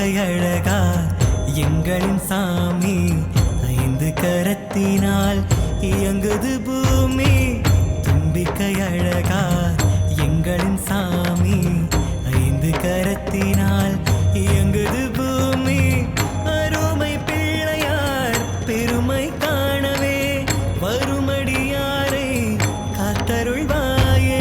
தும்பிக்கை அழகா எங்களின் சாமி, ஐந்து கரத்தினால் இயங்குது பூமி. தும்பிக்கை அழகா எங்களின் சாமி, ஐந்து கரத்தினால் இயங்குது பூமி. அருமை பிள்ளையார் பெருமை காணவே வருமடியாரை காத்தருள்வாயே.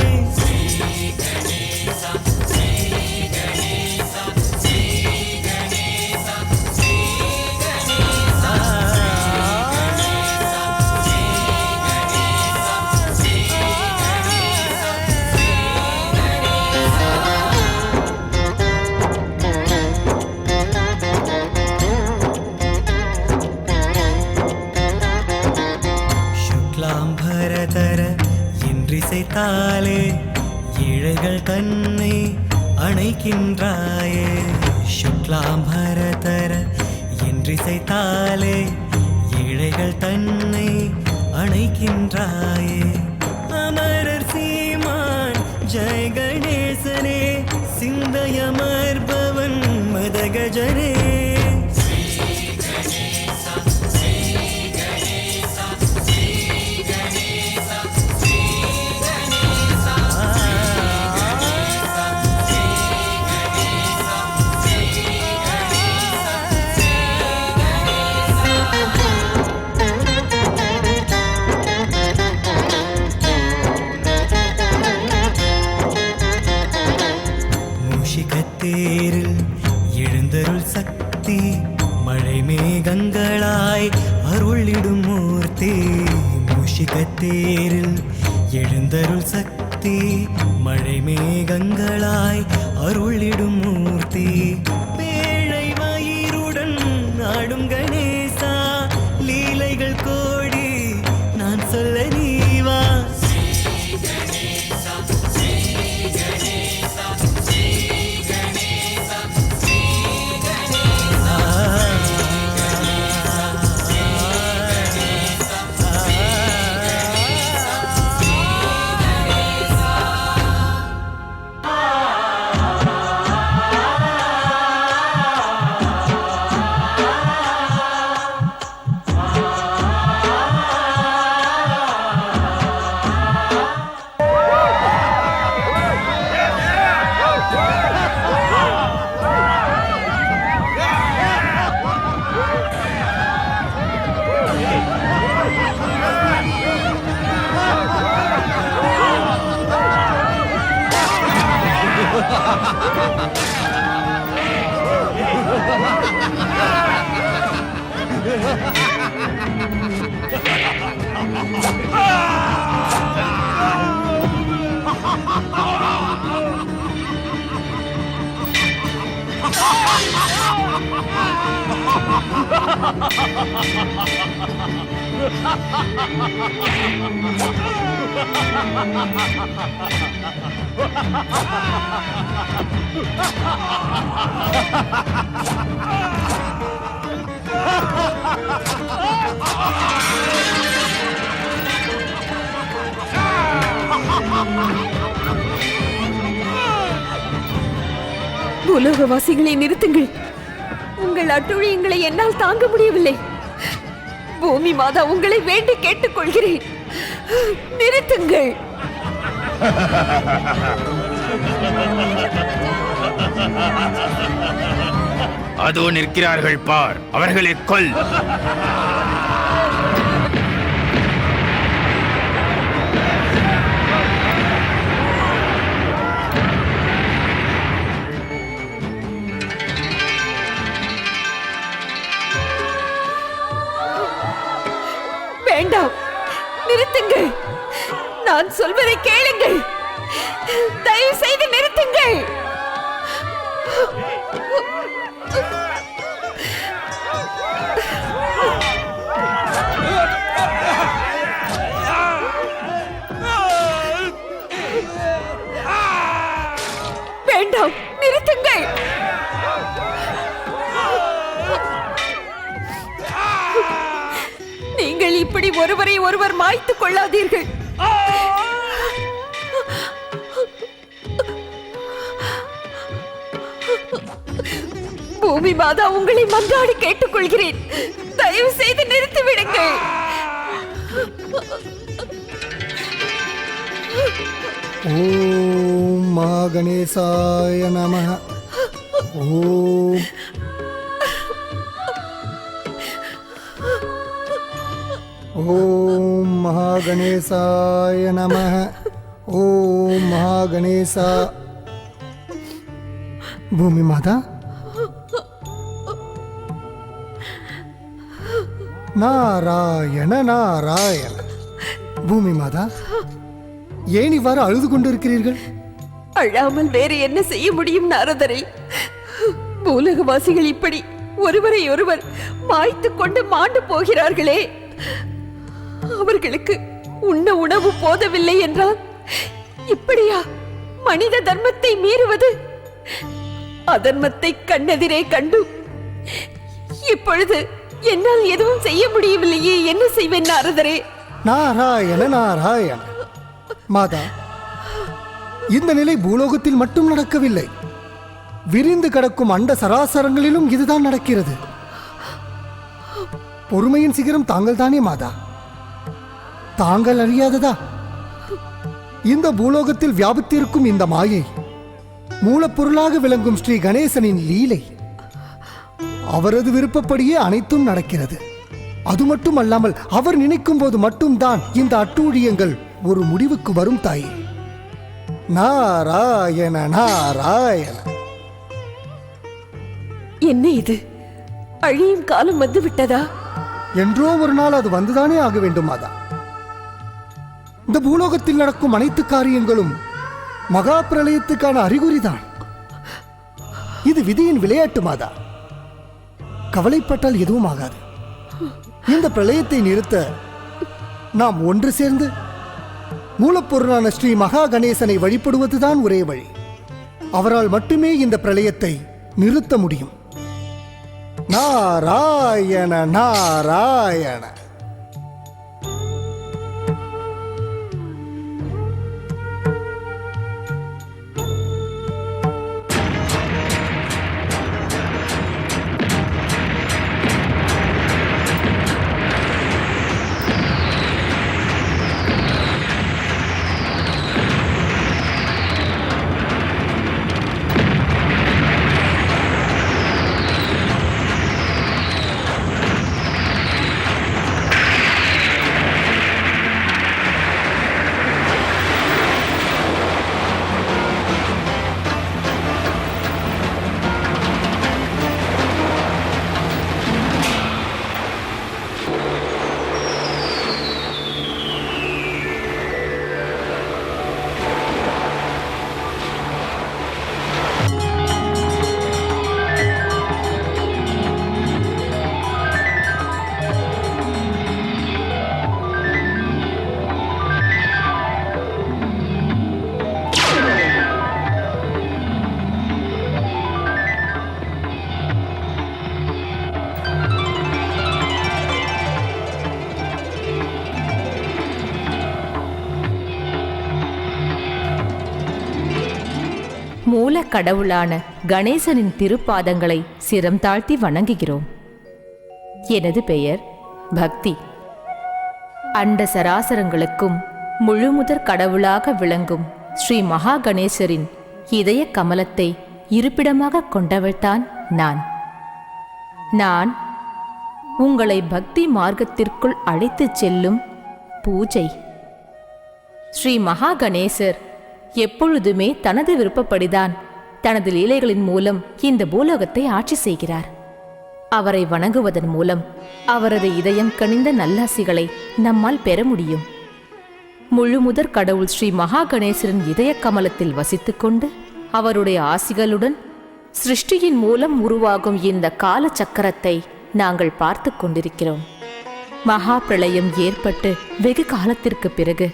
சுக்லாம்பரதர என்றிசைத்தாலே ஏழைகள் கண்ணை அணைக்கின்றாயே. சுக்லாம்பரதர என்றிசைத்தாலே ஏழைகள் தன்னை அணைக்கின்றாயே. அமரர் சீமான் ஜெய கணேசனே, சிந்தையமர்பவன் மதகஜனே. தேரில் எழுந்தருள் சக்தி, மழை மேகங்களாய் அருளிடும் மூர்த்தி. மூஷிகத்தேரில் எழுந்தருள் சக்தி, மழை மேகங்களாய் அருளிடும் மூர்த்தி. பேழை வயிறுடன் ஆடும் கணேசா, லீலைகள் கோடி நான் சொல்ல நீவா. உலகவாசிகளை நிறுத்துங்கள். உங்கள் அட்டுழியங்களை என்னால் தாங்க முடியவில்லை. பூமி மாதா உங்களை வேண்டி கேட்டுக்கொள்கிறேன், நிறுத்துங்கள். அதோ நிற்கிறார்கள் பார், அவர்களை கொல். வேண்டாம், நிறுத்துங்கள். நான் சொல்வதை கேளுங்கள். தயவு செய்து நிறுத்துங்கள். வேண்டாம், நிறுத்துங்கள். நீங்கள் இப்படி ஒருவரை ஒருவர் மாய்த்துக் கொள்ளாதீர்கள். பூமி மாதா உங்களை மன்றாடி கேட்டுக்கொள்கிறேன், தயவு செய்து நிறுத்திவிடுங்கள். ஓம் மகா கணேசாய நமः. ஓம் ஓம் மகா கணேசாய நமः. ஓம் மகா கணேசா. பூமி மாதா, நாராயண நாராயண. பூமி மாதா, ஏன் இவ்வாறு அழுது கொண்டிருக்கிறீர்கள்? அழாமல் வேறு என்ன செய்ய முடியும் நாரதரை? பூலகவாசிகள் இப்படி ஒருவரை ஒருவர் மாய்த்து கொண்டு மாண்டு போகிறார்களே. அவர்களுக்கு உண்ண உணவு போதவில்லை என்றால் இப்படியா மனித தர்மத்தை மீறுவது? அதர்மத்தை கண்ணெதிரே கண்டு இப்பொழுது என்னால் எதுவும் செய்ய முடியவில்லையே, என்ன செய்வேன் நாரதரே? நாராயண நாராயண. மாதா, இந்த நிலை பூலோகத்தில் மட்டும் நடக்கவில்லை, விரிந்து கிடக்கும் அண்ட சராசரங்களிலும் இதுதான் நடக்கிறது. பொறுமையின் சிகரம் தாங்கள் தானே மாதா? தாங்கள் அறியாததா? இந்த பூலோகத்தில் வியாபித்திருக்கும் இந்த மாயை மூலப்பொருளாக விளங்கும் ஸ்ரீ கணேசனின் லீலை. அவரது விருப்பப்படியே அனைத்தும் நடக்கிறது. அது மட்டுமல்லாமல் அவர் நினைக்கும் போது மட்டும்தான் இந்த அட்டூழியங்கள் ஒரு முடிவுக்கு வரும் தாயே. நாராயண நாராயண. என்ன இது? அழியும் காலம் வந்து விட்டதா? என்றோ ஒரு நாள் அது வந்துதானே ஆக வேண்டும் மாதா. இந்த பூலோகத்தில் நடக்கும் அனைத்து காரியங்களும் மகா பிரளயத்துக்கான அறிகுறிதான். இது விதியின் விளையாட்டு மாதா. கவலைப்பட்டால் எதுவும் ஆகாது. இந்த பிரளயத்தை நிறுத்த நாம் ஒன்று சேர்ந்து மூலப்பொருளான ஸ்ரீ மகா கணேசனை வழிபடுவதுதான் ஒரே வழி. அவரால் மட்டுமே இந்த பிரளயத்தை நிறுத்த முடியும். நாராயண நாராயண. மூல கடவுளான கணேசனின் திருப்பாதங்களை சிரம் தாழ்த்தி வணங்குகிறோம். எனது பெயர் பக்தி. அண்ட சராசரங்களுக்கும் முழுமுதற் கடவுளாக விளங்கும் ஸ்ரீ மகா கணேசரின் இதய கமலத்தை இருப்பிடமாக கொண்டவள்தான் நான் உங்களை பக்தி மார்க்கத்திற்குள் அழைத்துச் செல்லும் பூஜை. ஸ்ரீ மகா கணேசர் எப்பொழுதுமே தனது விருப்பப்படிதான் தனது லீலைகளின் மூலம் இந்த பூலோகத்தை ஆட்சி செய்கிறார். அவரை வணங்குவதன் மூலம் அவரது இதயம் கனிந்த நல்லாசிகளை நம்மால் பெற முடியும். முழுமுதற் கடவுள் ஸ்ரீ மகா கணேசரின் இதய கமலத்தில் வசித்துக்கொண்டு அவருடைய ஆசிகளுடன் சிருஷ்டியின் மூலம் உருவாகும் இந்த கால சக்கரத்தை நாங்கள் பார்த்து கொண்டிருக்கிறோம். மகா பிரளயம் ஏற்பட்டு வெகு காலத்திற்கு பிறகு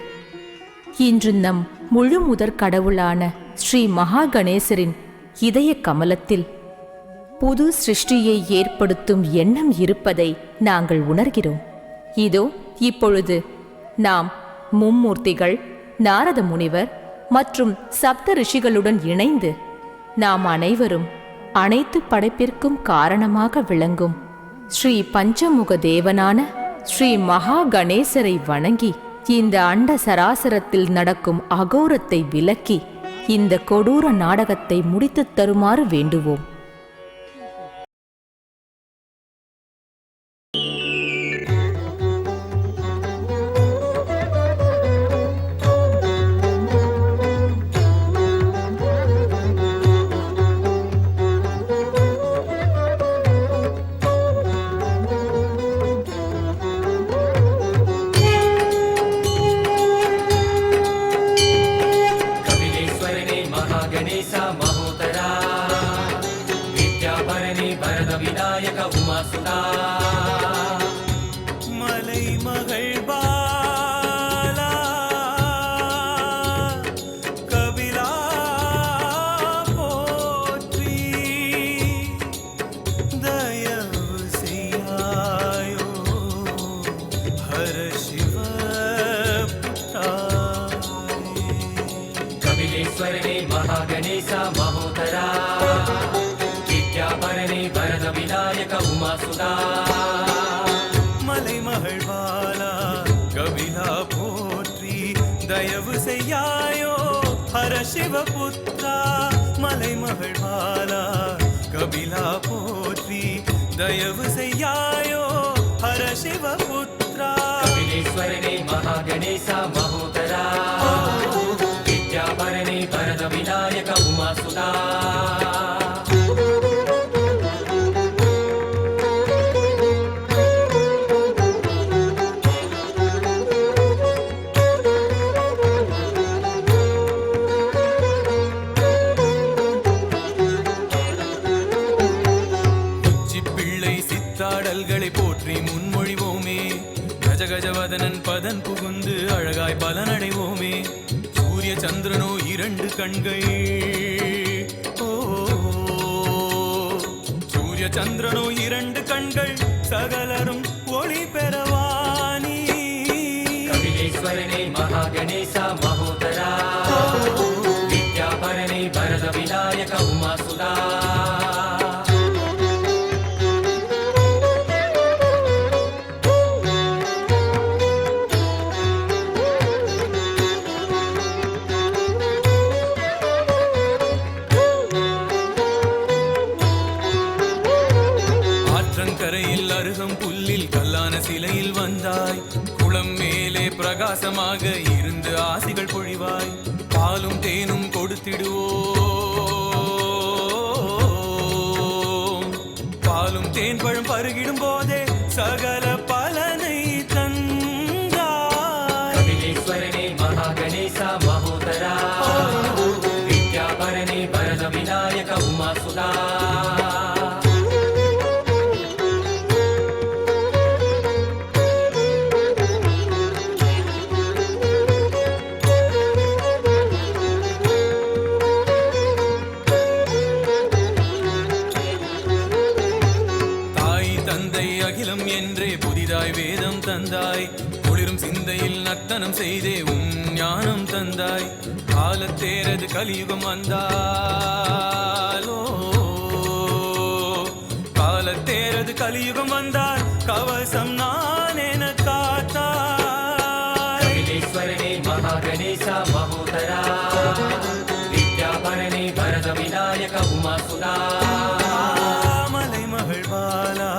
இன்று நம் முழு முதற் கடவுளான ஸ்ரீ மகா கணேசரின் இதய கமலத்தில் புது சிருஷ்டியை ஏற்படுத்தும் எண்ணம் இருப்பதை நாங்கள் உணர்கிறோம். இதோ இப்பொழுது நாம் மும்மூர்த்திகள், நாரத முனிவர் மற்றும் சப்த ரிஷிகளுடன் இணைந்து நாம் அனைவரும் அனைத்து படைப்பிற்கும் காரணமாக விளங்கும் ஸ்ரீ பஞ்சமுக தேவனான ஸ்ரீ மகா கணேசரை வணங்கி இந்த அண்ட சராசரத்தில் நடக்கும் அகோரத்தை விலக்கி இந்த கொடூர நாடகத்தை முடித்துத் தருமாறு வேண்டுவோம். மலை மகள் பாலா கபிலா போற்றி தயவு செய்யாயோ ஹர சிவ கபிலேஸ்வரனே மகாகணேசா மகோதரா வித்யாபரணே வரத விநாயக உமாசுதா மலை மகள் பாலா கபிலா போற்றி தயவு செய்யாயோ ஹர சிவபுத்ரா மலை மகள் பாலா கபிலா போற்றி தயவு செய்யாயோ ஹர சிவபுத்ரா கபிலேஸ்வரனே மகாகணேசா மகோதரா வித்யாபரணே வரத விநாயக உமாசுதா போற்றி முன்மொழிவோமே கஜகஜவதனன் பதன் புகுந்து அழகாய் பலனடைவோமே சூரிய சந்திரனோ இரண்டு கண்கள் ஓ சூரிய சந்திரனோ இரண்டு கண்கள் சகலரும் ஒளி பெறவானி கபிலேஸ்வரனே மகாகணேசா மகோதரா வித்யாபரணே வரத விநாயக உமாசுதா கரையில் அருகம் புல்லில் கல்லான சிலையில் வந்தாய் குளம் மேலே பிரகாசமாக இருந்து ஆசிகள் பொழிவாய் பாலும் தேனும் கொடுத்திடுவோம் பாலும் தேன் பழம் பருகிடும் போதே சகல பலனை தந்தாய் கபிலேஸ்வரனே மகாகணேசா மகோதரா வித்யாபரணே வரத விநாயக உமாசுதா என்றே புதிதாய் வேதம் தந்தாய் குளிரும் சிந்தையில் நர்த்தனம் செய்தே ஞானம் தந்தாய் காலத்தேரது கலியுகம் வந்தாலோ காலத்தேரது கலியுகம் வந்தால் கவசம் நான் என காத்தாய் கபிலேஸ்வரனே மகாகணேசா மகோதரா வித்யாபரணே வரத விநாயக உமாசுதா மலை மகள் பாலா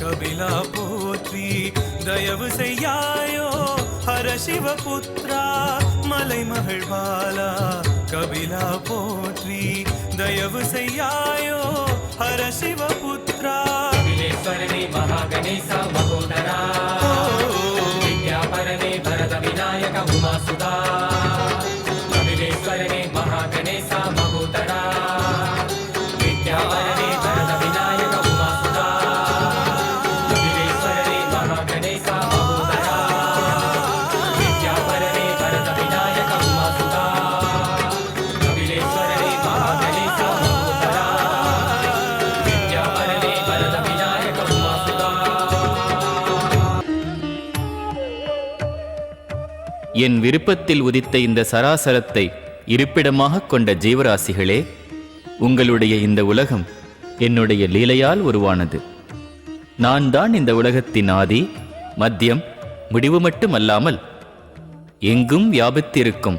கபிலா போற்றி தயவு செய்யாயோ ஹர சிவபுத்ரா மலை மகள் பாலா கபிலா போற்றி தயவு செய்யாயோ ஹர சிவபுத்ரா கபிலேஸ்வரனே மகாகணேசா மகோதரா வித்யாபரணே வரத விநாயக உமாசுதா கபிலேஸ்வரனே மகாகணேசா மகோதரா வித்யாபரணே வரத விநாயக உமாசுதா கபிலேஸ்வரனே மகாகணேசா மகோதரா வித்யாபரணே வரத விநாயக உமாசுதா கபிலேஸ்வரனே மகாகணேசா மகோதரா வித்யாபரணே வரத விநாயக உமாசுதா. என் விருப்பத்தில் உதித்த இந்த சராசரத்தை இருப்பிடமாக கொண்ட ஜீவராசிகளே, உங்களுடைய இந்த உலகம் என்னுடைய லீலையால் உருவானது. நான் தான் இந்த உலகத்தின் ஆதி, மத்தியம், முடிவு மட்டுமல்லாமல் எங்கும் வியாபித்திருக்கும்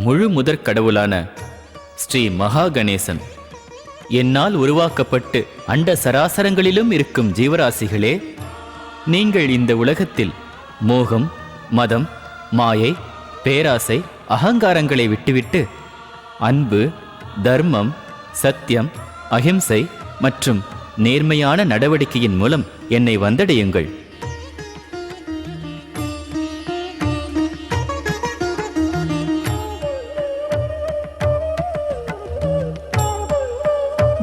முழு முதற் கடவுளான ஸ்ரீ மகா கணேசன். என்னால் உருவாக்கப்பட்டு அண்ட சராசரங்களிலும் இருக்கும் ஜீவராசிகளே, நீங்கள் இந்த உலகத்தில் மோகம், மதம், மாயை, பேராசை, அகங்காரங்களை விட்டுவிட்டு அன்பு, தர்மம், சத்தியம், அகிம்சை மற்றும் நேர்மையான நடவடிக்கையின் மூலம் என்னை வந்தடையுங்கள்.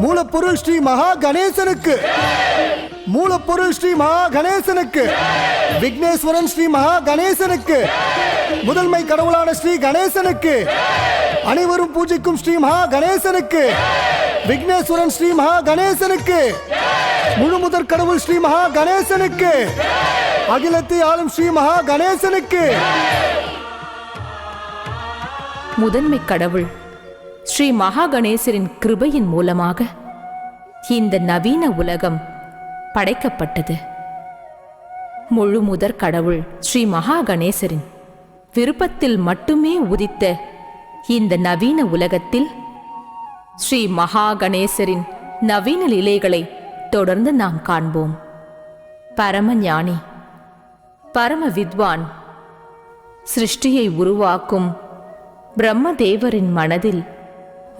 மூலப்பொருள் ஸ்ரீ மகா கணேசனுக்கு, மூலப்பொருள் ஸ்ரீ மகா கணேசனுக்கு, விக்னேஸ்வரன் ஸ்ரீ மகா கணேசனுக்கு, முதன்மை கடவுளான ஸ்ரீ கணேசனுக்கு, அனைவரும் பூஜிக்கும் ஸ்ரீ மகா கணேசனுக்கு, விக்னேஸ்வரன் ஸ்ரீ மகா கணேசனுக்கு, முழு முதற் கடவுள் ஸ்ரீ மகா கணேசனுக்கு, அகிலத்தை ஆளும் ஸ்ரீ மகா கணேசனுக்கு. முதன்மை கடவுள் ஸ்ரீ மகா கணேசரின் கிருபையின் மூலமாக இந்த நவீன உலகம் படைக்கப்பட்டது. முழு முதற் கடவுள் ஸ்ரீ மகா கணேசரின் விருப்பத்தில் மட்டுமே உதித்த இந்த நவீன உலகத்தில் ஸ்ரீ மகா கணேசரின் நவீன லீலைகளை தொடர்ந்து நாம் காண்போம். பரம ஞானி, பரம வித்வான், சிருஷ்டியை உருவாக்கும் பிரம்மதேவரின் மனதில்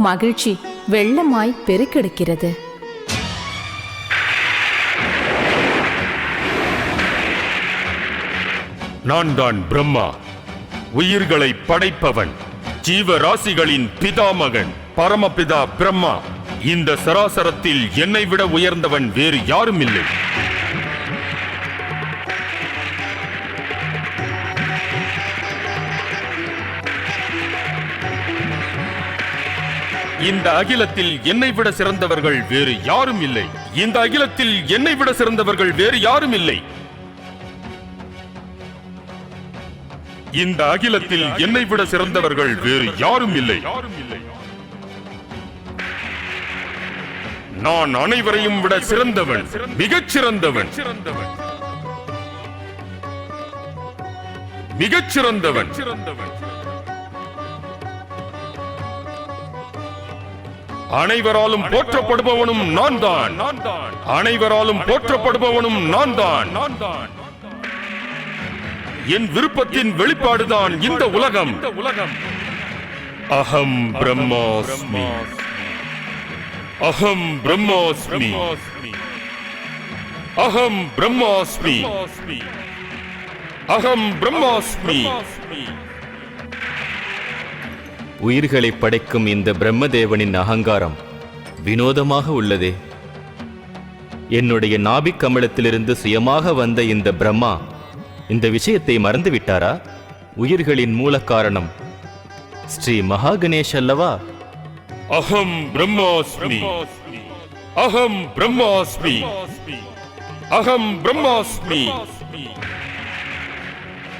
மகிழ்ச்சி வெள்ளமாய் பெருக்கெடுக்கிறது. நான் தான் பிரம்மா, உயிர்களை படைப்பவன், ஜீவராசிகளின் பிதாமகன், பரமபிதா பிரம்மா. இந்த சராசரத்தில் என்னை விட உயர்ந்தவன் வேறு யாரும் இல்லை. இந்த அகிலத்தில் என்னை விட சிறந்தவர்கள் வேறு யாரும் இல்லை. இந்த அகிலத்தில் என்னை விட சிறந்தவர்கள் வேறு யாரும் இல்லை. இந்த அகிலத்தில் என்னை விட சிறந்தவர்கள் வேறு யாரும் இல்லை. நான் அனைவரையும் விட சிறந்தவன், மிகச் சிறந்தவன், மிகச் சிறந்தவன். அனைவராலும் போற்றப்படுபவனும் நான் தான். அனைவராலும் போற்றப்படுபவனும் நான் தான். என் விருப்பத்தின் வெளிப்பாடுதான் இந்த உலகம். அகம் பிரம்மாஸ்மி, அகம் பிரம்மாஸ்மி, அகம் பிரம்மாஸ்மி, அகம் பிரம்மாஸ்மி. உயிர்களை படைக்கும் இந்த பிரம்மதேவனின் அகங்காரம் வினோதமாக உள்ளதே. என்னுடைய நாபிக் கமலத்திலிருந்து சுயமாக வந்த இந்த பிரம்மா இந்த விஷயத்தை மறந்துவிட்டாரா? உயிர்களின் மூல காரணம் ஸ்ரீ மகா கணேஷ் அல்லவா? அகம் பிரம்மாஸ்மி, அகம் பிரம்மாஸ்மி, அகம் பிரம்மாஸ்மி.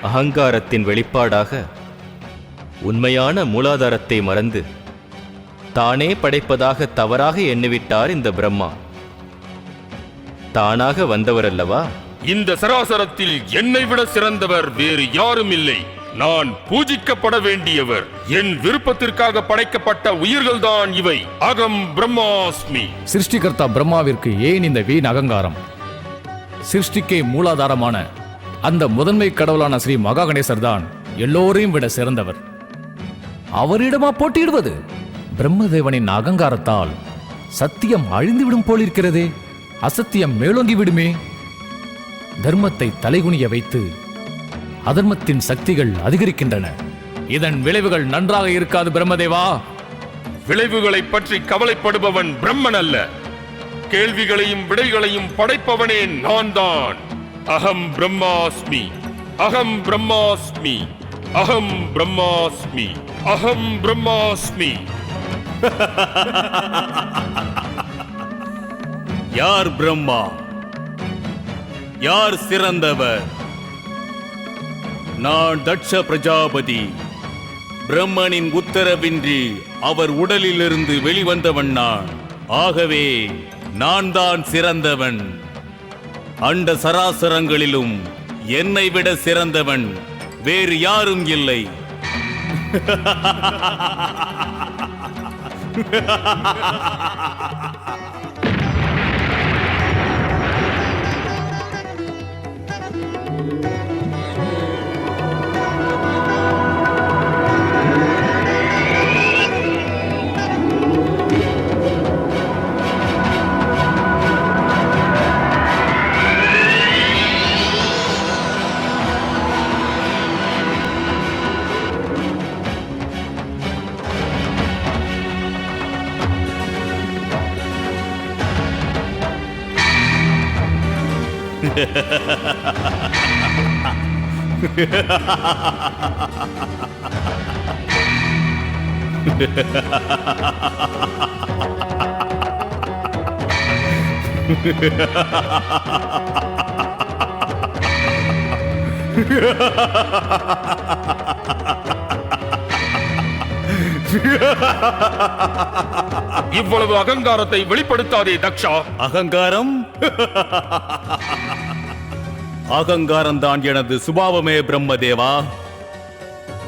அகங்காரத்தின் வெளிப்பாடாக உண்மையான மூலாதாரத்தை மறந்து தானே படைப்பதாக தவறாக எண்ணிவிட்டார் இந்த பிரம்மா. தானாக வந்தவரல்லவா? இந்த சராசரத்தில் என்னை விட சிறந்தவர் வேறு யாரும் இல்லை. நான் பூஜிக்கப்பட வேண்டியவர். என் விருப்பத்திற்காக படைக்கப்பட்ட உயிர்கள்தான் இவை. அகம் பிரம்மாஸ்மி. சிருஷ்டிகர்த்தா பிரம்மாவிற்கு ஏன் இந்த வீண் அகங்காரம்? சிருஷ்டிக்கே மூலாதாரமான அந்த முதன்மை கடவுளான ஸ்ரீ மகா கணேசர் தான் எல்லோரையும் விட சிறந்தவர். அவரிடமா போட்டியிடுவது? பிரம்மதேவனின் அகங்காரத்தால் சத்தியம் அழிந்துவிடும் போலிருக்கிறதே. அசத்தியம் மேலோங்கி விடுமே. தர்மத்தை தலைகுனிய வைத்து அதர்மத்தின் சக்திகள் அதிகரிக்கின்றன. இதன் விளைவுகள் நன்றாக இருக்காது பிரம்மதேவா. விளைவுகளை பற்றி கவலைப்படுபவன் பிரம்மன் அல்ல. கேள்விகளையும் விடைகளையும் படைப்பவனே நான் தான். அகம் பிரம்மாஸ்மி, அகம் பிரம்மாஸ்மி, அகம் பிரம்மாஸ்மி, அகம் பிரம்மாஸ்மி. யார் பிரம்மா? யார் சிறந்தவர்? நான் தட்ச பிரஜாபதி. பிரம்மனின் உத்தரவின்றி அவர் உடலிலிருந்து வெளிவந்தவன் நான். ஆகவே நான் தான் சிறந்தவன். அண்ட சராசரங்களிலும் என்னை விட சிறந்தவன் வேறு யாரும் இல்லை. இவ்வளவு அகங்காரத்தை வெளிப்படுத்தாதே தக்ஷா. அகங்காரம்? அகங்காரம்தான் எனது சுபாவமே பிரம்மதேவா.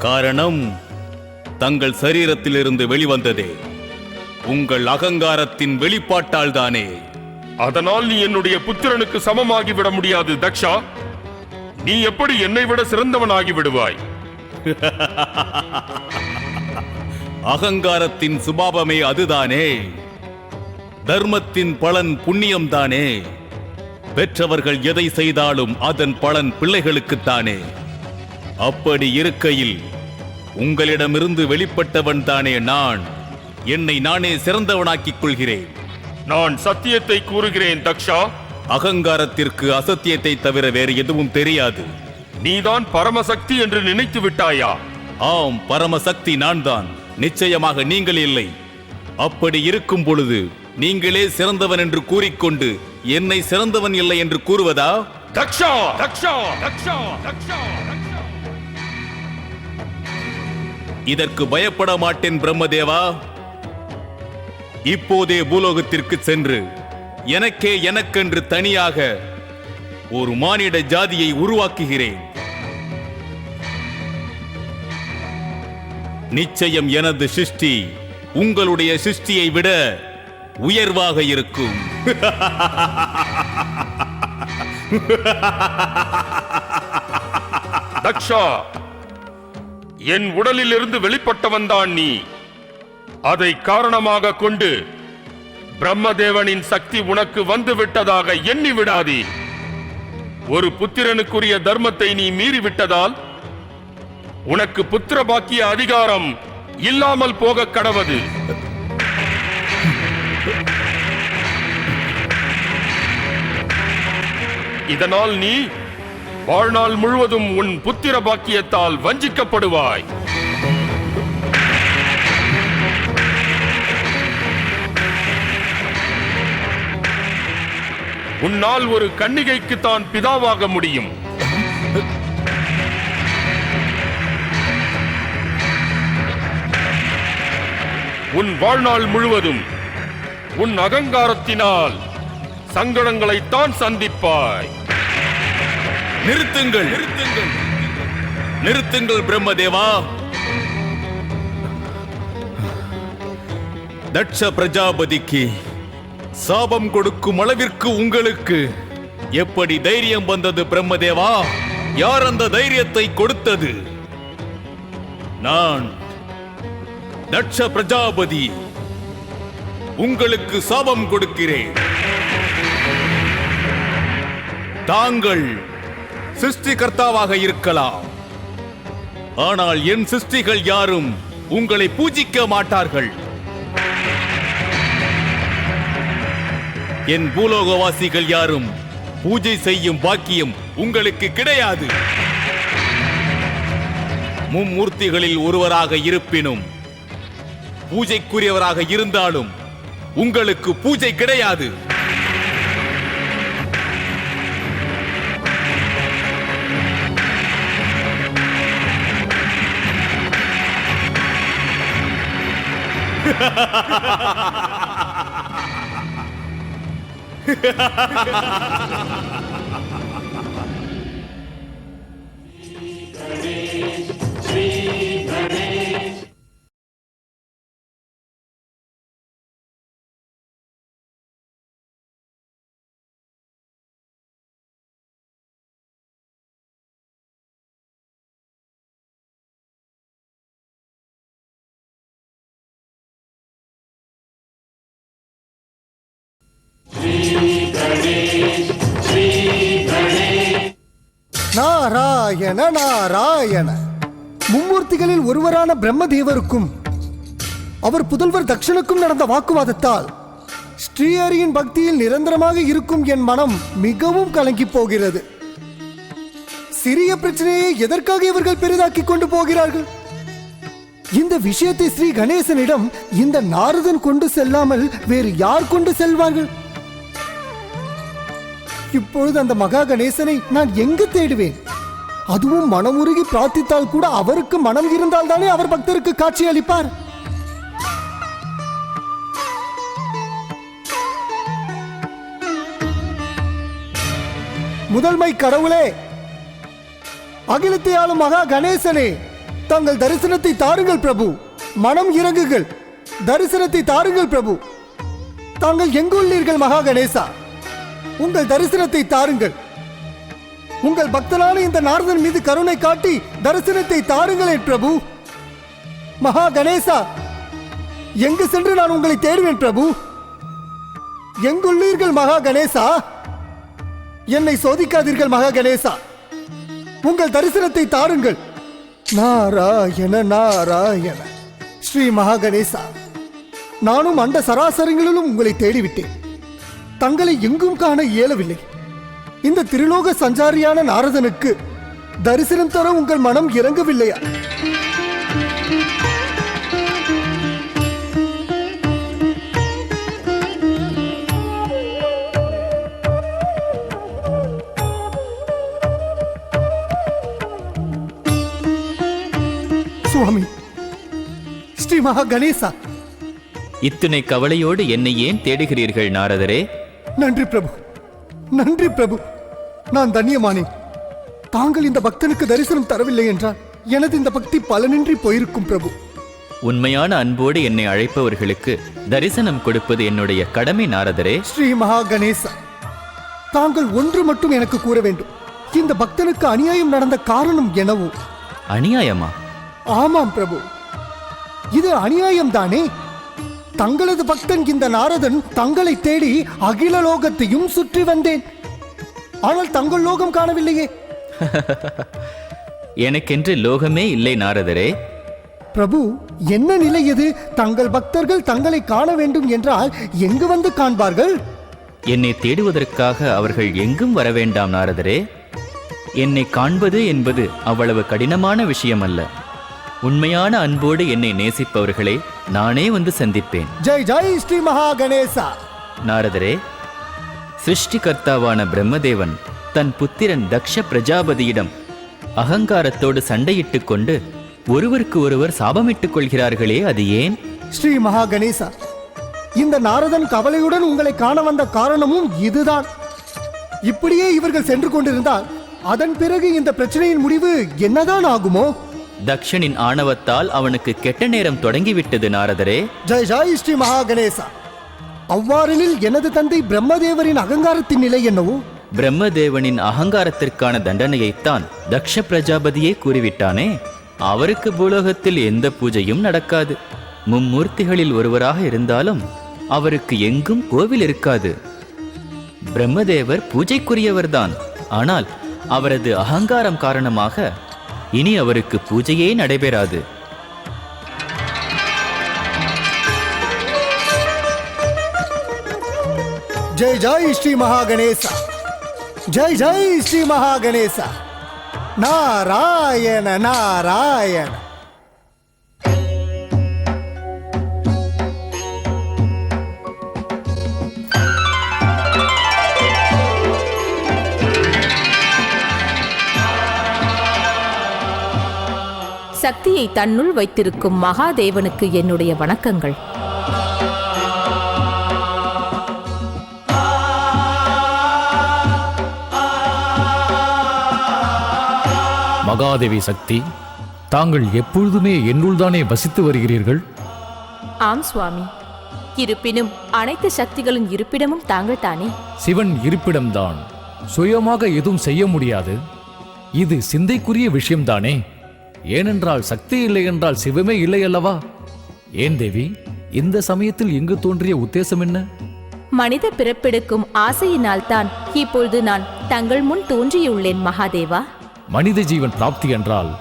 காரணம் தங்கள் சரீரத்திலிருந்து வெளிவந்ததே உங்கள் அகங்காரத்தின் வெளிப்பாட்டால் தானே. அதனால் நீ என்னுடைய புத்திரனுக்கு சமமாகி விட முடியாது தக்ஷா. நீ எப்படி என்னை விட சிறந்தவனாகி விடுவாய்? அகங்காரத்தின் சுபாவமே அதுதானே. தர்மத்தின் பலன் புண்ணியம்தானே. பெற்றவர்கள் எதை செய்தாலும் அதன் பலன் பிள்ளைகளுக்குத்தானே. அப்படி இருக்கையில் உங்களிடமிருந்து வெளிப்பட்டவன் தானே நான். என்னை நானே சிறந்தவனாக்கிக் கொள்கிறேன். நான் சத்தியத்தை கூறுகிறேன் தக்ஷா. அகங்காரத்திற்கு அசத்தியத்தை தவிர வேறு எதுவும் தெரியாது. நீதான் பரமசக்தி என்று நினைத்து விட்டாயா? ஆம், பரமசக்தி நான் தான். நிச்சயமாக நீங்கள் இல்லை. அப்படி இருக்கும் பொழுது நீங்களே சிறந்தவன் என்று கூறிக்கொண்டு என்னை சிறந்தவன் இல்லை என்று கூறுவதா? தக்ஷா தக்ஷா தக்ஷா தக்ஷா. இதற்கு பயப்பட மாட்டேன் பிரம்மதேவா. இப்போதே பூலோகத்திற்கு சென்று எனக்கென்று தனியாக ஒரு மானிட ஜாதியை உருவாக்குகிறேன். நிச்சயம் எனது சிருஷ்டி உங்களுடைய சிருஷ்டியை விட உயர்வாக இருக்கும். தக்ஷா, என் உடலில் இருந்து வெளிப்பட்டவன் தான் நீ. அதை காரணமாக கொண்டு பிரம்மதேவனின் சக்தி உனக்கு வந்து விட்டதாக எண்ணி விடாதே. ஒரு புத்திரனுக்குரிய தர்மத்தை நீ மீறிவிட்டதால் உனக்கு புத்திர பாக்கிய அதிகாரம் இல்லாமல் போக கடவது. இதனால் நீ வாழ்நாள் முழுவதும் உன் புத்திர பாக்கியத்தால் வஞ்சிக்கப்படுவாய். உன்னால் ஒரு கன்னிகைக்கு தான் பிதாவாக முடியும். உன் வாழ்நாள் முழுவதும் உன் அகங்காரத்தினால் சங்கடங்களைத்தான் சந்திப்பாய். நிறுத்துங்கள், நிறுத்துங்கள், நிறுத்துங்கள் பிரம்மதேவா. தட்ச பிரஜாபதிக்கு சாபம் கொடுக்கும் அளவிற்கு உங்களுக்கு எப்படி தைரியம் வந்தது பிரம்மதேவா? யார் அந்த தைரியத்தை கொடுத்தது? நான் தட்ச பிரஜாபதி உங்களுக்கு சாபம் கொடுக்கிறேன். தாங்கள் சிருஷ்டிகர்த்தாவாக இருக்கலாம், ஆனால் என் சிருஷ்டிகள் யாரும் உங்களை பூஜிக்க மாட்டார்கள். என் பூலோகவாசிகள் யாரும் பூஜை செய்யும் பாக்கியம் உங்களுக்கு கிடையாது. மும்மூர்த்திகளில் ஒருவராக இருப்பினும் பூஜைக்குரியவராக இருந்தாலும் உங்களுக்கு பூஜை கிடையாது. நாராயண நாராயண. மும்மூர்த்திகளில் ஒருவரான பிரம்மதேவருக்கும் அவர் புதல்வர் தக்ஷனுக்கும் நடந்த வாக்குவாதத்தால் ஸ்ரீஹரியின் பக்தியில் நிரந்தரமாக இருக்கும் என் மனம் மிகவும் கலங்கி போகிறது. சிறிய பிரச்சனையை எதற்காக இவர்கள் பெரிதாக்கி கொண்டு போகிறார்கள்? இந்த விஷயத்தை ஸ்ரீ கணேசனிடம் இந்த நாரதன் கொண்டு செல்லாமல் வேறு யார் கொண்டு செல்வார்கள்? இப்பொழுது அந்த மகா கணேசனை நான் எங்கு தேடுவேன்? அதுவும் மனமுருகி பிரார்த்தித்தால் கூட அவருக்கு மனம் இருந்தால் தானே அவர் பக்தருக்கு காட்சி அளிப்பார். முதல்மை கடவுளே, அகிலத்தை ஆளும் மகா கணேசனே, தங்கள் தரிசனத்தை தாருங்கள் பிரபு. மனம் இறங்குங்கள், தரிசனத்தை தாருங்கள் பிரபு. தாங்கள் எங்குள்ளீர்கள் மகா கணேசா? உங்கள் தரிசனத்தை தாருங்கள். உங்கள் பக்தனான இந்த நாரதன் மீது கருணை காட்டி தரிசனத்தை தாருங்களே பிரபு. மகா கணேசா, எங்கு சென்று நான் உங்களை தேடுவேன் பிரபு? எங்குள்ளீர்கள் மகா கணேசா? என்னை சோதிக்காதீர்கள் மகா கணேசா. உங்கள் தரிசனத்தை தாருங்கள். நாராயண நாராயண. ஸ்ரீ மகா கணேசா, நானும் அண்ட சராசரங்களிலும் உங்களை தேடிவிட்டேன். தங்களை எங்கும் காண இயலவில்லை. இந்த திரிலோக சஞ்சாரியான நாரதனுக்கு தரிசனம் தர உங்கள் மனம் இறங்கவில்லையா? சுவாமி, ஸ்ரீ மகா கணேசா, இத்துணை கவலையோடு என்னை ஏன் தேடுகிறீர்கள் நாரதரே? நன்றி பிரபு, நன்றி பிரபு. நான் தன்யமானேன். தாங்கள் இந்த பக்தனுக்கு தரிசனம் தரவில்லை என்றால் எனது இந்த பக்தி பலனின்றி போயிருக்கும் பிரபு. உண்மையான அன்போடு என்னை அழைப்பவர்களுக்கு தரிசனம் கொடுப்பது என்னுடைய கடமை நாரதரே. ஸ்ரீ மகா கணேசா, தாங்கள் ஒன்று மட்டும் எனக்கு கூற வேண்டும். இந்த பக்தனுக்கு அநியாயம் நடந்த காரணம் என்னவோ? அநியாயமா? ஆமாம் பிரபு, இது அநியாயம் தானே. தங்களது பக்தன் இந்த நாரதன் தங்களை தேடி அகில லோகத்தையும் சுற்றி வந்தேன். ஆனால் தங்கள் லோகம் காணவில்லையே. எனக்கென்று லோகமே இல்லை நாரதரே. பிரபு, என்ன நிலை இது? தங்கள் பக்தர்கள் தங்களை காண வேண்டும் என்றால் எங்கு வந்து காண்பார்கள்? என்னை தேடுவதற்காக அவர்கள் எங்கும் வர வேண்டாம் நாரதரே. என்னை காண்பது என்பது அவ்வளவு கடினமான விஷயம் அல்ல. உண்மையான அன்போடு என்னை நேசிப்பவர்களை நானே வந்து சந்திப்பேன். ஜெய் ஜெய் ஸ்ரீ மகா கணேசா. நாரதரே, சிருஷ்டிகர்த்தாவான பிரம்மதேவன் தன் புத்திரன் தக்ஷ பிரஜாபதியிடம் அகங்காரத்தோடு சண்டையிட்டுக் கொண்டு ஒருவருக்கு ஒருவர் சாபமிட்டுக் கொள்கிறார்களே, அது ஏன்? ஸ்ரீ மகா கணேசா, இந்த நாரதன் கவலையுடன் உங்களை காண வந்த காரணமும் இதுதான். இப்படியே இவர்கள் சென்று கொண்டிருந்தால் அதன் பிறகு இந்த பிரச்சனையின் முடிவு என்னதான் ஆகுமோ? தக்ஷனின் ஆணவத்தால் அவனுக்கு கெட்ட நேரம் தொடங்கிவிட்டது நாரதரே. ஜெய் ஜெய் ஸ்ரீ மகா கணேசா. அவ்வாறெனில் எனது தந்தை பிரம்மதேவரின் அகங்காரத்தின் நிலை என்னவோ? பிரம்மதேவனின் அகங்காரத்திற்கான தண்டனையைத்தான் தக்ஷ பிரஜாபதியே கூறிவிட்டானே. அவருக்கு பூலோகத்தில் எந்த பூஜையும் நடக்காது. மும்மூர்த்திகளில் ஒருவராக இருந்தாலும் அவருக்கு எங்கும் கோவில் இருக்காது. பிரம்மதேவர் பூஜைக்குரியவர்தான். ஆனால் அவரது அகங்காரம் காரணமாக இனி அவருக்கு பூஜையே நடைபெறாது. ஜெய் ஜெய் ஸ்ரீ மகா கணேசா. ஜெய் ஜெய் ஸ்ரீ மகா கணேசா. நாராயண நாராயண. சக்தியை தன்னுள் வைத்திருக்கும் மகாதேவனுக்கு என்னுடைய வணக்கங்கள். மகாதேவி சக்தி, தாங்கள் எப்பொழுதுமே என்னுள்தானே வசித்து வருகிறீர்கள்? ஆம் சுவாமி. இருப்பினும் அனைத்து சக்திகளின் இருப்பிடமும் தாங்கள் தானே. சிவன் இருப்பிடம்தான், சுயமாக எதுவும் செய்ய முடியாது. இது சிந்தைக்குரிய விஷயம்தானே. ஏனென்றால் சக்தி இல்லை என்றால் சிவமே இல்லை அல்லவா? ஏன் தேவி, இந்த சமயத்தில் இங்கு தோன்றிய உத்தேசம் என்ன? மனித பிறப்பெடுக்கும் ஆசையினால் தான் இப்பொழுது நான் தங்கள் முன் தோன்றியுள்ளேன் மகாதேவா. மனித ஜீவன் பிராப்தி என்றால்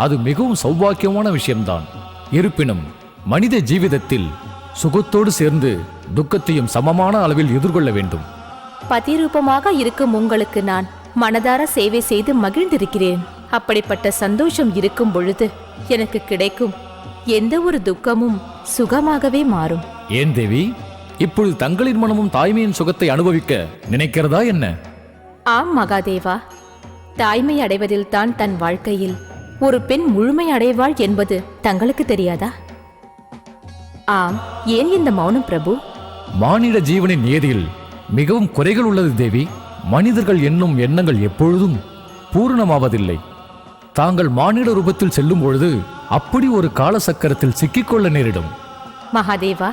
அது மிகவும் சௌபாக்கியமான விஷயம்தான். இருப்பினும் மனித ஜீவிதத்தில் சுகத்தோடு சேர்ந்து துக்கத்தையும் சமமான அளவில் எதிர்கொள்ள வேண்டும். பதிரூபமாக இருக்கும் உங்களுக்கு நான் மனதார சேவை செய்து மகிழ்ந்திருக்கிறேன். அப்படிப்பட்ட சந்தோஷம் இருக்கும் பொழுது எனக்கு கிடைக்கும் எந்த ஒரு துக்கமும் சுகமாகவே மாறும். ஏன் தேவி, இப்பொழுது தங்களின் மனமும் தாய்மையின் சுகத்தை அனுபவிக்க நினைக்கிறதா என்ன? ஆம் மகாதேவா, தாய்மை அடைவதில் தான் தன் வாழ்க்கையில் ஒரு பெண் முழுமை அடைவாள் என்பது தங்களுக்கு தெரியாதா? ஆம், ஏன் இந்த மௌனம் பிரபு? மானிட ஜீவனின் நியதியில் மிகவும் குறைகள் உள்ளது தேவி. மனிதர்கள் என்னும் எண்ணங்கள் எப்பொழுதும் பூரணமாவதில்லை. தாங்கள் மானிட ரூபத்தில் செல்லும் பொழுது அப்படி ஒரு கால சக்கரத்தில் சிக்கிக்கொள்ள நேரிடும். மகாதேவா,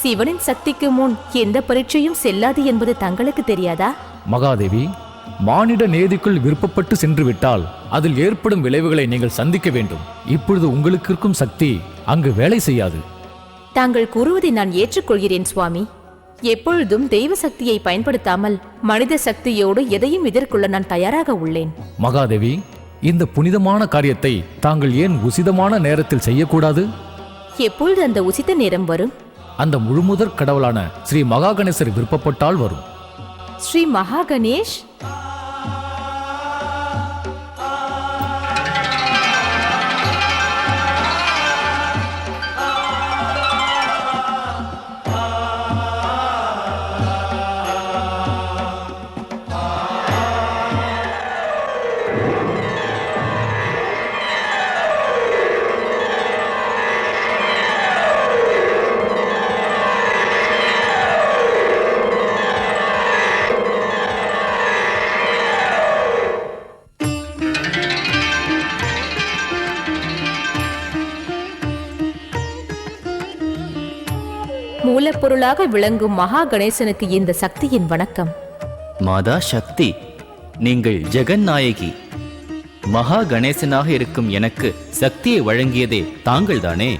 சிவனின் சக்திக்கு முன் எந்த பரீட்சையும் செல்லாது என்பது தங்களுக்கு தெரியாதா? மகாதேவி, மானிட நேதிக்குள் விருப்பப்பட்டு சென்று விட்டால் அதில் ஏற்படும் விளைவுகளை நீங்கள் சந்திக்க வேண்டும். இப்பொழுது உங்களுக்கு இருக்கும் சக்தி அங்கு வேலை செய்யாது. தாங்கள் கூறுவதை நான் ஏற்றுக்கொள்கிறேன் சுவாமி. எப்பொழுதும் தெய்வ சக்தியை பயன்படுத்தாமல் மனித சக்தியோடு எதையும் எதிர்கொள்ள நான் தயாராக உள்ளேன். மகாதேவி, இந்த புனிதமான காரியத்தை தாங்கள் ஏன் உசிதமான நேரத்தில் செய்யக்கூடாது? எப்பொழுது அந்த உசித நேரம் வரும்? அந்த முழுமுதற் கடவுளான ஸ்ரீ மகா கணேசர் விருப்பப்பட்டால் வரும். ஸ்ரீ மகா கணேஷ்? மூலப்பொருளாக விளங்கும் மகா கணேசனுக்கு இந்த சக்தியின் வணக்கம். மாதா சக்தி, நீங்கள் ஜெகநாயகி. மகா கணேசனாக இருக்கும் எனக்கு சக்தியை வழங்கியதே தாங்கள்தானே?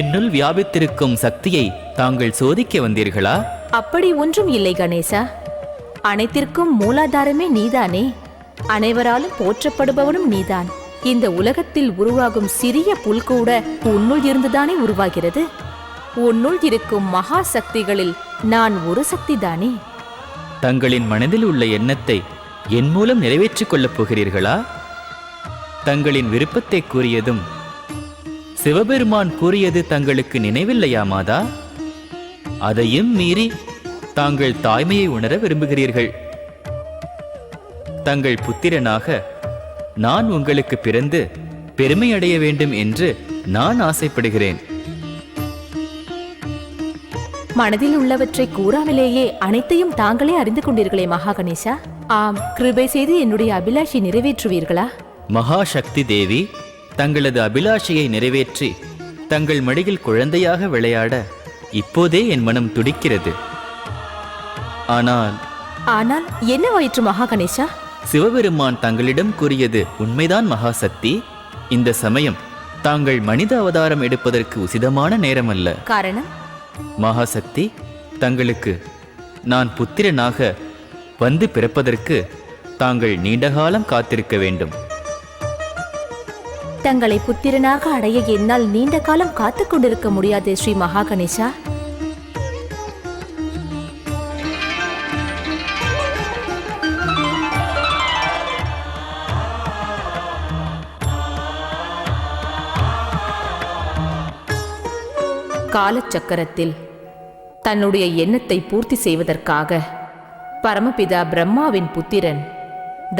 என்னுள் வியாபித்திருக்கும் சக்தியை தாங்கள் சோதிக்க வந்தீர்களா? அப்படி ஒன்றும் இல்லை கணேசா. அனைத்திற்கும் மூலாதாரமே நீதானே. அனைவராலும் போற்றப்படுபவனும் நீதான். இந்த உலகத்தில் உருவாகும் சிறிய புல் கூட உன்னுள் இருந்துதானே உருவாகிறது. உன்னுள் இருக்கும் மகா சக்திகளில் நான் ஒரு சக்திதானே. தங்களின் மனதில் உள்ள எண்ணத்தை என் மூலம் நிறைவேற்றிக் கொள்ளப் போகிறீர்களா? தங்களின் விருப்பத்தை கூறியதும் சிவபெருமான் கூறியது தங்களுக்கு நினைவில்லையா மாதா? அதையும் மீறி தாங்கள் தாய்மையை உணர விரும்புகிறீர்கள். தங்கள் புத்திரனாக நான் உங்களுக்கு பிறந்து பெருமை அடைய வேண்டும் என்று நான் ஆசைப்படுகிறேன். மனதில் உள்ளவற்றை கூறாமலேயே அனைத்தையும் தாங்களே அறிந்து கொண்டீர்களே மகா கணேசா. ஆம், கிருபை செய்து என்னுடைய அபிலாஷை நிறைவேற்றுவீர்களா? மகா சக்தி தேவி, தங்களது அபிலாஷையை நிறைவேற்றி தங்கள் மடியில் குழந்தையாக விளையாட இப்போதே என் மனம் துடிக்கிறது. ஆனால் என்னவாயிற்று மகா கணேசா? சிவபெருமான் தங்களிடம் கூறியது உண்மைதான் மகா சக்தி. இந்த சமயம் தாங்கள் மனித அவதாரம் எடுப்பதற்கு உசிதமான நேரம் அல்ல. காரணம்? மகாசக்தி, தங்களுக்கு நான் புத்திரனாக வந்து பிறப்பதற்கு தாங்கள் நீண்டகாலம் காத்திருக்க வேண்டும். தங்களை புத்திரனாக அடைய என்னால் நீண்ட காலம் காத்துக் கொண்டிருக்க முடியாது ஸ்ரீ மகா கணேசா. காலச்சக்கரத்தில் தன்னுடைய எண்ணத்தை பூர்த்தி செய்வதற்காக பரமபிதா பிரம்மாவின் புத்திரன்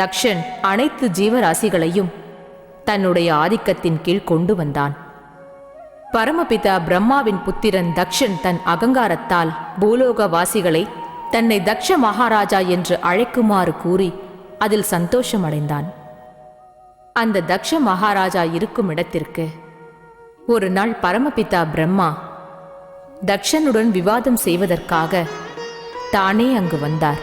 தக்ஷன் அனைத்து ஜீவராசிகளையும் தன்னுடைய ஆதிக்கத்தின் கீழ் கொண்டு வந்தான். பரமபிதா பிரம்மாவின் புத்திரன் தக்ஷன் தன் அகங்காரத்தால் பூலோகவாசிகளை தன்னை தக்ஷ மகாராஜா என்று அழைக்குமாறு கூறி அதில் சந்தோஷமடைந்தான். அந்த தக்ஷ மகாராஜா இருக்கும் இடத்திற்கு ஒரு நாள் பரமபிதா பிரம்மா தக்ஷனுடன் விவாதம் செய்வதற்காக தானே அங்கு வந்தார்.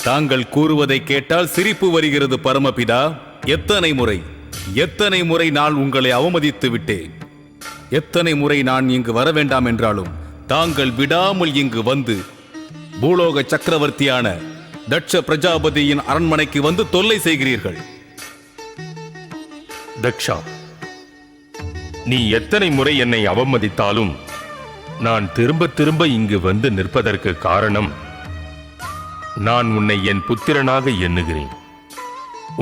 தாங்கள் கூறுவதை கேட்டால் சிரிப்பு வருகிறது பரமபிதா. எத்தனை முறை நான் உங்களை அவமதித்து விட்டேன். எத்தனை முறை நான் இங்கு வர வேண்டாம் என்றாலும் தாங்கள் விடாமல் இங்கு வந்து பூலோக சக்கரவர்த்தியான தட்ச பிரஜாபதியின் அரண்மனைக்கு வந்து தொல்லை செய்கிறீர்கள். தக்ஷா, நீ எத்தனை முறை என்னை அவமதித்தாலும் நான் திரும்ப திரும்ப இங்கு வந்து நிற்பதற்கு காரணம், நான் உன்னை என் புத்திரனாக எண்ணுகிறேன்.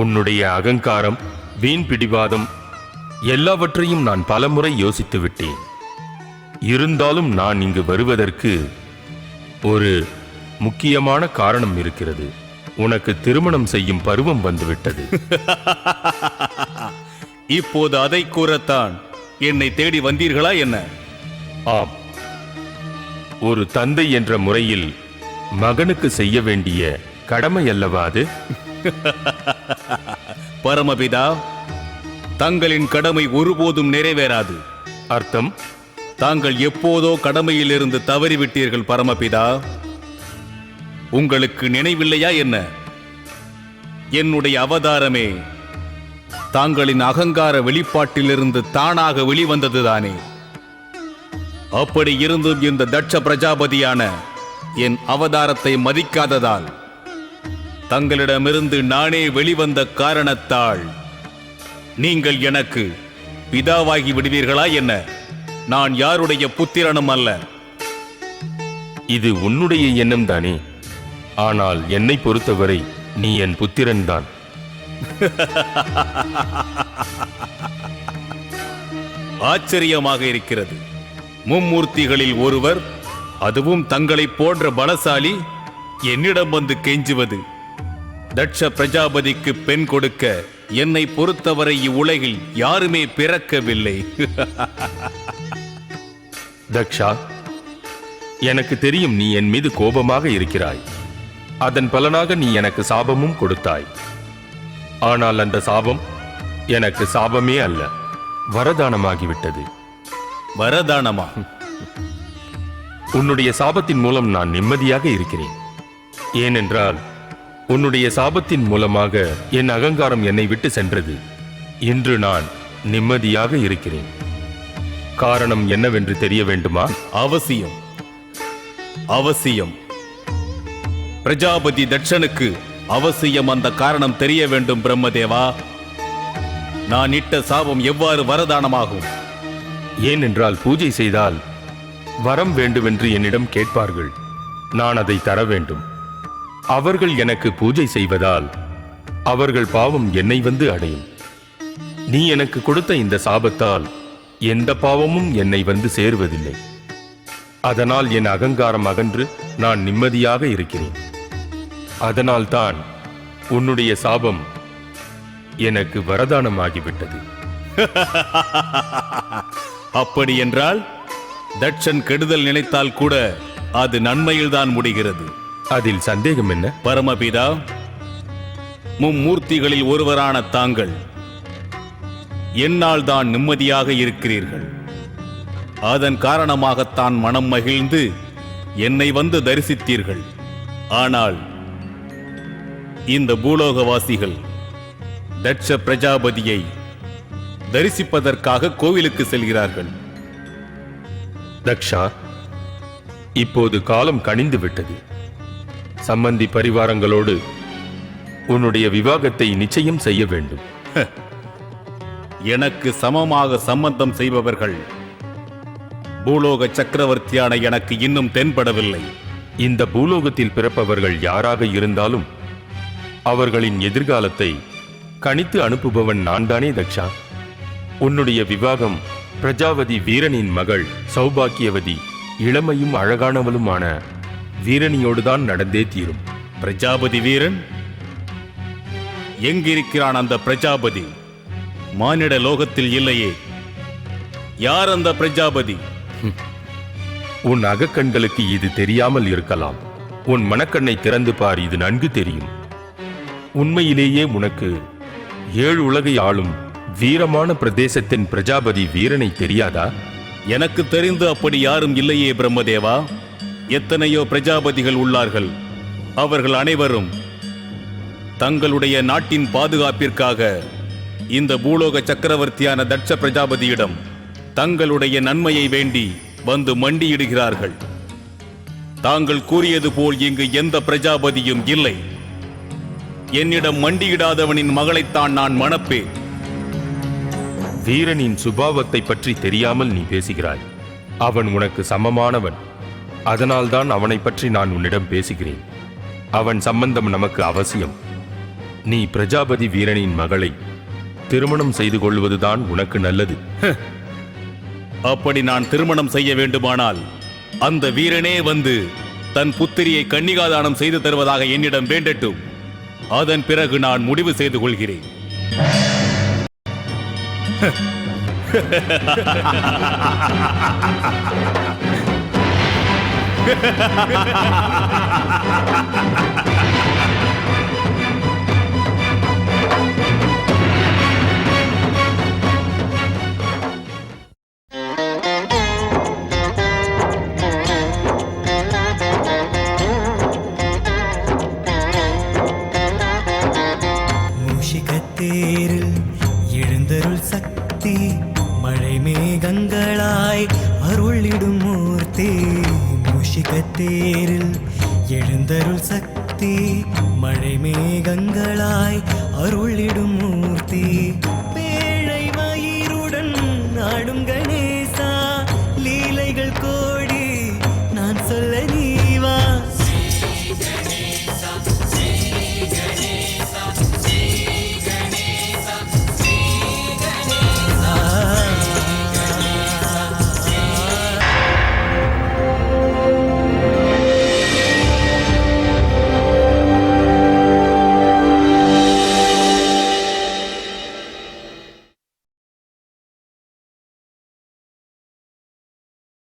உன்னுடைய அகங்காரம், வீண் பிடிவாதம் எல்லாவற்றையும் நான் பலமுறை யோசித்து விட்டேன். இருந்தாலும் நான் இங்கு வருவதற்கு ஒரு முக்கியமான காரணம் இருக்கிறது. உனக்கு திருமணம் செய்யும் பருவம் வந்துவிட்டது. இப்போது அதை கூறத்தான் என்னை தேடி வந்தீர்களா என்ன? ஆம், ஒரு தந்தை என்ற முறையில் மகனுக்கு செய்ய வேண்டிய கடமை அல்லவா அது? பரமபிதா, தங்களின் கடமை ஒருபோதும் நிறைவேறாது. அர்த்தம்? தாங்கள் எப்போதோ கடமையிலிருந்து தவறிவிட்டீர்கள் பரமபிதா. உங்களுக்கு நினைவில்லையா என்ன? என்னுடைய அவதாரமே தாங்களின் அகங்கார வெளிப்பாட்டிலிருந்து தானாக வெளிவந்ததுதானே. அப்படி இருந்தும் இந்த தட்ச பிரஜாபதியான என் அவதாரத்தை மதிக்காததால், தங்களிடமிருந்து நானே வெளிவந்த காரணத்தால் நீங்கள் எனக்கு பிதாவாகி விடுவீர்களா என்ன? நான் யாருடைய புத்திரனும் அல்ல. இது உன்னுடைய எண்ணம் தானே. ஆனால் என்னை பொறுத்தவரை நீ என் புத்திரன் தான். ஆச்சரியமாக இருக்கிறது. மும்மூர்த்திகளில் ஒருவர், அதுவும் தங்களை போன்ற பலசாலி, என்னிடம் வந்து கெஞ்சுவது. தட்ச பிரஜாபதிக்கு பெண் கொடுக்க என்னை பொறுத்தவரை இவ்வுலகில் யாருமே பிறக்கவில்லை. தக்ஷா, எனக்கு தெரியும் நீ என் மீது கோபமாக இருக்கிறாய். அதன் பலனாக நீ எனக்கு சாபமும் கொடுத்தாய். ஆனால் அந்த சாபம் எனக்கு சாபமே அல்ல, வரதானமாகிவிட்டது. வரதானமா? உன்னுடைய சாபத்தின் மூலம் நான் நிம்மதியாக இருக்கிறேன். ஏனென்றால் உன்னுடைய சாபத்தின் மூலமாக என் அகங்காரம் என்னை விட்டு சென்றது. இன்று நான் நிம்மதியாக இருக்கிறேன். காரணம் என்னவென்று தெரிய வேண்டுமா? அவசியம், அவசியம். பிரஜாபதி தட்சனுக்கு அவசியம் அந்த காரணம் தெரிய வேண்டும் பிரம்மதேவா. நான் இட்ட சாபம் எவ்வாறு வரதானமாகும்? ஏனென்றால் பூஜை செய்தால் வரம் வேண்டுமென்று என்னிடம் கேட்பார்கள். நான் அதை தர வேண்டும். அவர்கள் எனக்கு பூஜை செய்வதால் அவர்கள் பாவம் என்னை வந்து அடையும். நீ எனக்கு கொடுத்த இந்த சாபத்தால் எந்த பாவமும் என்னை வந்து சேருவதில்லை. அதனால் என் அகங்காரம் அகன்று நான் நிம்மதியாக இருக்கிறேன். அதனால்தான் உன்னுடைய சாபம் எனக்கு வரதானமாகிவிட்டது. அப்படி என்றால் தட்சன் கெடுதல் நினைத்தால் கூட அது நன்மையில்தான் முடிகிறது. அதில் சந்தேகம் என்ன? பரமபிதா, மும்மூர்த்திகளில் ஒருவரான தாங்கள் என்னால் தான் நிம்மதியாக இருக்கிறீர்கள். அதன் காரணமாகத்தான் மனம் மகிழ்ந்து என்னை வந்து தரிசித்தீர்கள். ஆனால் இந்த பூலோகவாசிகள் தட்ச பிரஜாபதியை தரிசிப்பதற்காக கோவிலுக்கு செல்கிறார்கள். தக்ஷா, இப்போது காலம் கனிந்து விட்டது. சம்பந்தி பரிவாரங்களோடு உன்னுடைய விவாகத்தை நிச்சயம் செய்ய வேண்டும். எனக்கு சமமாக சம்பந்தம் செய்பவர்கள் பூலோக சக்கரவர்த்தியான எனக்கு இன்னும் தென்படவில்லை. இந்த பூலோகத்தில் பிறப்பவர்கள் யாராக இருந்தாலும் அவர்களின் எதிர்காலத்தை கணித்து அனுப்புபவன் நான் தானே தக்ஷா. உன்னுடைய விவாகம் பிரஜாவதி வீரனின் மகள் சௌபாக்கியவதி இளமையும் அழகானவளுமான வீரனியோடுதான் நடந்தே தீரும். பிரஜாபதி வீரன் எங்கிருக்கிறான்? அந்த பிரஜாபதி மானிட லோகத்தில் இல்லையே. யார் அந்த பிரஜாபதி? உன் அகக்கண்களுக்கு இது தெரியாமல் இருக்கலாம். உன் மனக்கண்ணை திறந்து பார், இது நன்கு தெரியும். உண்மையிலேயே உனக்கு 7 உலகை ஆளும் வீரமான பிரதேசத்தின் பிரஜாபதி வீரனை தெரியாதா? எனக்கு தெரிந்து அப்படி யாரும் இல்லையே பிரம்மதேவா. எத்தனையோ பிரஜாபதிகள் உள்ளார்கள். அவர்கள் அனைவரும் தங்களுடைய நாட்டின் பாதுகாப்பிற்காக இந்த பூலோக சக்கரவர்த்தியான தட்ச பிரஜாபதியிடம் தங்களுடைய நன்மையை வேண்டி வந்து மண்டியிடுகிறார்கள். தாங்கள் கூறியது போல் இங்கு எந்த பிரஜாபதியும் இல்லை. என்னிடம் மண்டியிடாதவனின் மகளைத்தான் நான் மணப்பேன். வீரனின் சுபாவத்தை பற்றி தெரியாமல் நீ பேசுகிறாய். அவன் உனக்கு சமமானவன். அதனால்தான் அவனை பற்றி நான் உன்னிடம் பேசுகிறேன். அவன் சம்பந்தம் நமக்கு அவசியம். நீ பிரஜாபதி வீரனின் மகளை திருமணம் செய்து கொள்வதுதான் உனக்கு நல்லது. அப்படி நான் திருமணம் செய்ய வேண்டுமானால் அந்த வீரனே வந்து தன் புத்திரியை கன்னிகாதானம் செய்து தருவதாக என்னிடம் வேண்டட்டும். அதன் பிறகு நான் முடிவு செய்து கொள்கிறேன். மூஷிகத்தேரில் எழுந்தருள் சக்தி, மழை மேகங்களாய் அருளிடும் மூர்த்தி. மூஷிகத்தேரில் எழுந்தருள் சக்தி, மழை மேகங்களாய் அருளிடும் மூர்த்தி. பேழை மயிருடன் ஆடும்